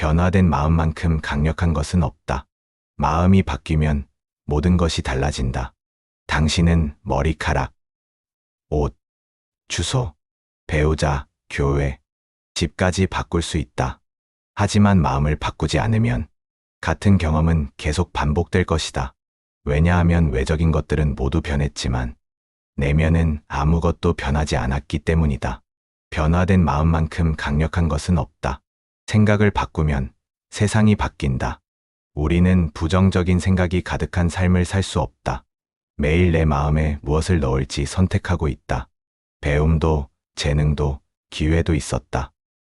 변화된 마음만큼 강력한 것은 없다. 마음이 바뀌면 모든 것이 달라진다. 당신은 머리카락, 옷, 주소, 배우자, 교회, 집까지 바꿀 수 있다. 하지만 마음을 바꾸지 않으면 같은 경험은 계속 반복될 것이다. 왜냐하면 외적인 것들은 모두 변했지만 내면은 아무것도 변하지 않았기 때문이다. 변화된 마음만큼 강력한 것은 없다. 생각을 바꾸면 세상이 바뀐다. 우리는 부정적인 생각이 가득한 삶을 살 수 없다. 매일 내 마음에 무엇을 넣을지 선택하고 있다. 배움도, 재능도, 기회도 있었다.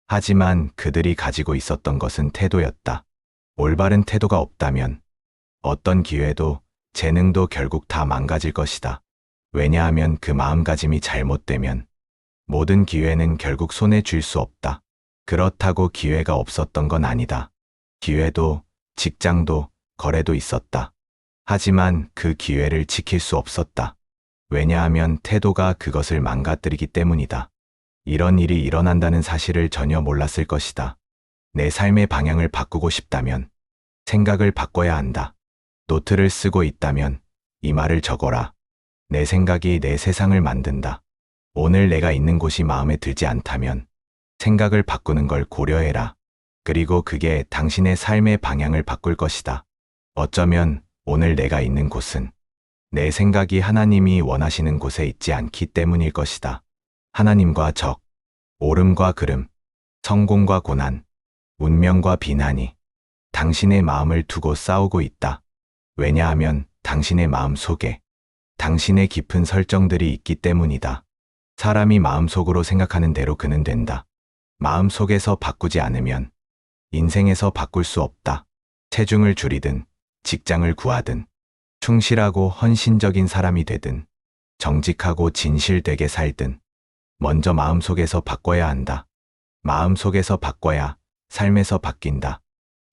하지만 그들이 가지고 있었던 것은 태도였다. 올바른 태도가 없다면 어떤 기회도, 재능도 결국 다 망가질 것이다. 왜냐하면 그 마음가짐이 잘못되면 모든 기회는 결국 손에 쥘 수 없다. 그렇다고 기회가 없었던 건 아니다. 기회도, 직장도, 거래도 있었다. 하지만 그 기회를 지킬 수 없었다. 왜냐하면 태도가 그것을 망가뜨리기 때문이다. 이런 일이 일어난다는 사실을 전혀 몰랐을 것이다. 내 삶의 방향을 바꾸고 싶다면 생각을 바꿔야 한다. 노트를 쓰고 있다면 이 말을 적어라. 내 생각이 내 세상을 만든다. 오늘 내가 있는 곳이 마음에 들지 않다면 생각을 바꾸는 걸 고려해라. 그리고 그게 당신의 삶의 방향을 바꿀 것이다. 어쩌면 오늘 내가 있는 곳은 내 생각이 하나님이 원하시는 곳에 있지 않기 때문일 것이다. 하나님과 적, 옳음과 그름, 성공과 고난, 운명과 비난이 당신의 마음을 두고 싸우고 있다. 왜냐하면 당신의 마음 속에 당신의 깊은 설정들이 있기 때문이다. 사람이 마음속으로 생각하는 대로 그는 된다. 마음속에서 바꾸지 않으면 인생에서 바꿀 수 없다. 체중을 줄이든 직장을 구하든 충실하고 헌신적인 사람이 되든 정직하고 진실되게 살든 먼저 마음속에서 바꿔야 한다. 마음속에서 바꿔야 삶에서 바뀐다.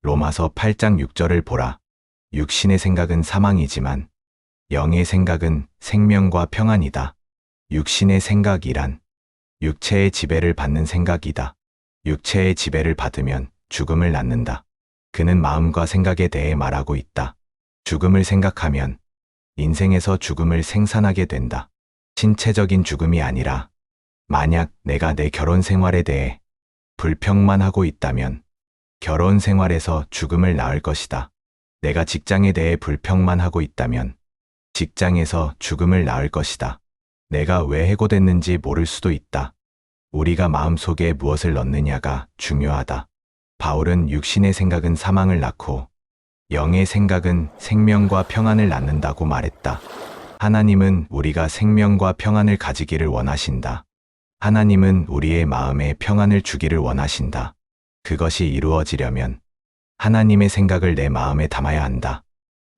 로마서 8장 6절을 보라. 육신의 생각은 사망이지만 영의 생각은 생명과 평안이다. 육신의 생각이란 육체의 지배를 받는 생각이다. 육체의 지배를 받으면 죽음을 낳는다. 그는 마음과 생각에 대해 말하고 있다. 죽음을 생각하면 인생에서 죽음을 생산하게 된다. 신체적인 죽음이 아니라 만약 내가 내 결혼 생활에 대해 불평만 하고 있다면 결혼 생활에서 죽음을 낳을 것이다. 내가 직장에 대해 불평만 하고 있다면 직장에서 죽음을 낳을 것이다. 내가 왜 해고됐는지 모를 수도 있다. 우리가 마음속에 무엇을 넣느냐가 중요하다. 바울은 육신의 생각은 사망을 낳고 영의 생각은 생명과 평안을 낳는다고 말했다. 하나님은 우리가 생명과 평안을 가지기를 원하신다. 하나님은 우리의 마음에 평안을 주기를 원하신다. 그것이 이루어지려면 하나님의 생각을 내 마음에 담아야 한다.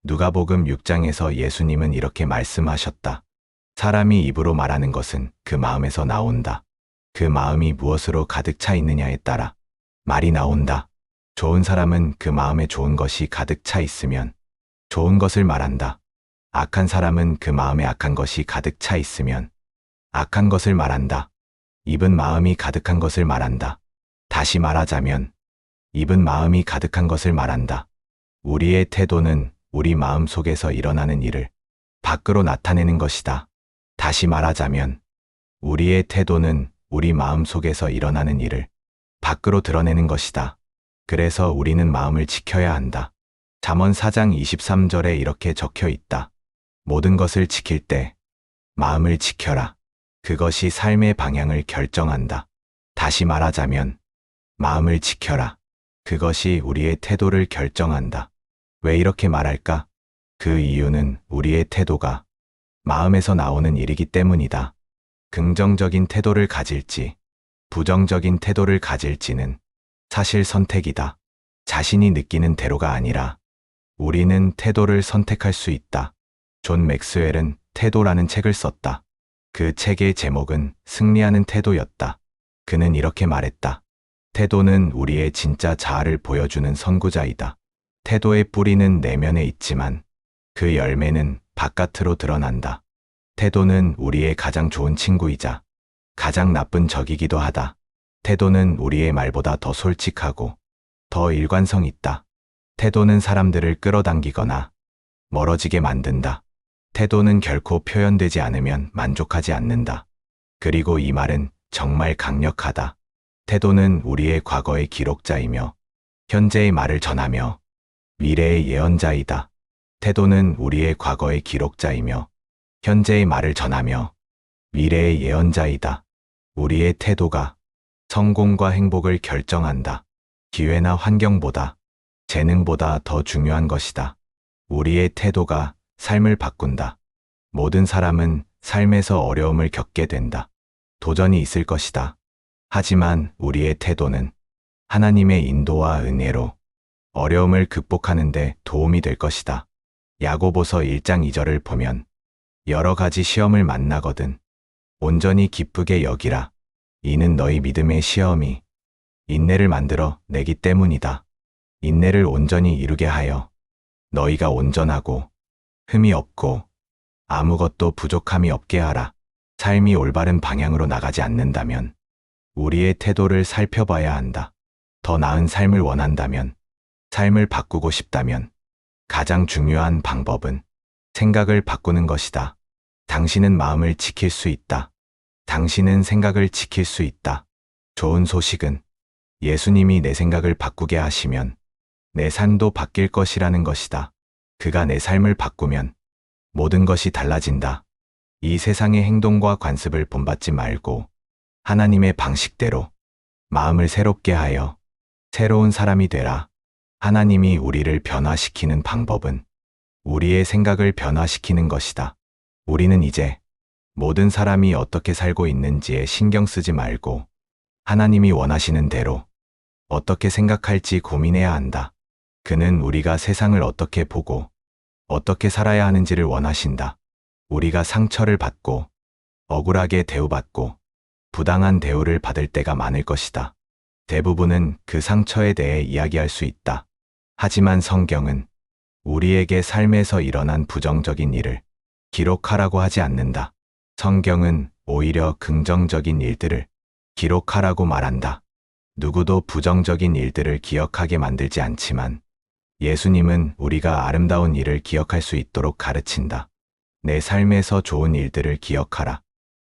누가복음 6장에서 예수님은 이렇게 말씀하셨다. 사람이 입으로 말하는 것은 그 마음에서 나온다. 그 마음이 무엇으로 가득 차 있느냐에 따라 말이 나온다. 좋은 사람은 그 마음에 좋은 것이 가득 차 있으면 좋은 것을 말한다. 악한 사람은 그 마음에 악한 것이 가득 차 있으면 악한 것을 말한다. 입은 마음이 가득한 것을 말한다. 다시 말하자면 입은 마음이 가득한 것을 말한다. 우리의 태도는 우리 마음 속에서 일어나는 일을 밖으로 나타내는 것이다. 다시 말하자면 우리의 태도는 우리 마음 속에서 일어나는 일을 밖으로 드러내는 것이다. 그래서 우리는 마음을 지켜야 한다. 잠언 4장 23절에 이렇게 적혀 있다. 모든 것을 지킬 때 마음을 지켜라. 그것이 삶의 방향을 결정한다. 다시 말하자면 마음을 지켜라. 그것이 우리의 태도를 결정한다. 왜 이렇게 말할까? 그 이유는 우리의 태도가 마음에서 나오는 일이기 때문이다. 긍정적인 태도를 가질지 부정적인 태도를 가질지는 사실 선택이다. 자신이 느끼는 대로가 아니라 우리는 태도를 선택할 수 있다. 존 맥스웰은 태도라는 책을 썼다. 그 책의 제목은 승리하는 태도였다. 그는 이렇게 말했다. 태도는 우리의 진짜 자아를 보여주는 선구자이다. 태도의 뿌리는 내면에 있지만 그 열매는 바깥으로 드러난다. 태도는 우리의 가장 좋은 친구이자 가장 나쁜 적이기도 하다. 태도는 우리의 말보다 더 솔직하고 더 일관성 있다. 태도는 사람들을 끌어당기거나 멀어지게 만든다. 태도는 결코 표현되지 않으면 만족하지 않는다. 그리고 이 말은 정말 강력하다. 태도는 우리의 과거의 기록자이며 현재의 말을 전하며 미래의 예언자이다. 태도는 우리의 과거의 기록자이며 현재의 말을 전하며 미래의 예언자이다. 우리의 태도가 성공과 행복을 결정한다. 기회나 환경보다, 재능보다 더 중요한 것이다. 우리의 태도가 삶을 바꾼다. 모든 사람은 삶에서 어려움을 겪게 된다. 도전이 있을 것이다. 하지만 우리의 태도는 하나님의 인도와 은혜로 어려움을 극복하는 데 도움이 될 것이다. 야고보서 1장 2절을 보면 여러 가지 시험을 만나거든 온전히 기쁘게 여기라. 이는 너희 믿음의 시험이 인내를 만들어 내기 때문이다. 인내를 온전히 이루게 하여 너희가 온전하고 흠이 없고 아무것도 부족함이 없게 하라. 삶이 올바른 방향으로 나가지 않는다면 우리의 태도를 살펴봐야 한다. 더 나은 삶을 원한다면, 삶을 바꾸고 싶다면 가장 중요한 방법은 생각을 바꾸는 것이다. 당신은 마음을 지킬 수 있다. 당신은 생각을 지킬 수 있다. 좋은 소식은 예수님이 내 생각을 바꾸게 하시면 내 삶도 바뀔 것이라는 것이다. 그가 내 삶을 바꾸면 모든 것이 달라진다. 이 세상의 행동과 관습을 본받지 말고 하나님의 방식대로 마음을 새롭게 하여 새로운 사람이 되라. 하나님이 우리를 변화시키는 방법은 우리의 생각을 변화시키는 것이다. 우리는 이제 모든 사람이 어떻게 살고 있는지에 신경 쓰지 말고 하나님이 원하시는 대로 어떻게 생각할지 고민해야 한다. 그는 우리가 세상을 어떻게 보고 어떻게 살아야 하는지를 원하신다. 우리가 상처를 받고 억울하게 대우받고 부당한 대우를 받을 때가 많을 것이다. 대부분은 그 상처에 대해 이야기할 수 있다. 하지만 성경은 우리에게 삶에서 일어난 부정적인 일을 기록하라고 하지 않는다. 성경은 오히려 긍정적인 일들을 기록하라고 말한다. 누구도 부정적인 일들을 기억하게 만들지 않지만 예수님은 우리가 아름다운 일을 기억할 수 있도록 가르친다. 내 삶에서 좋은 일들을 기억하라.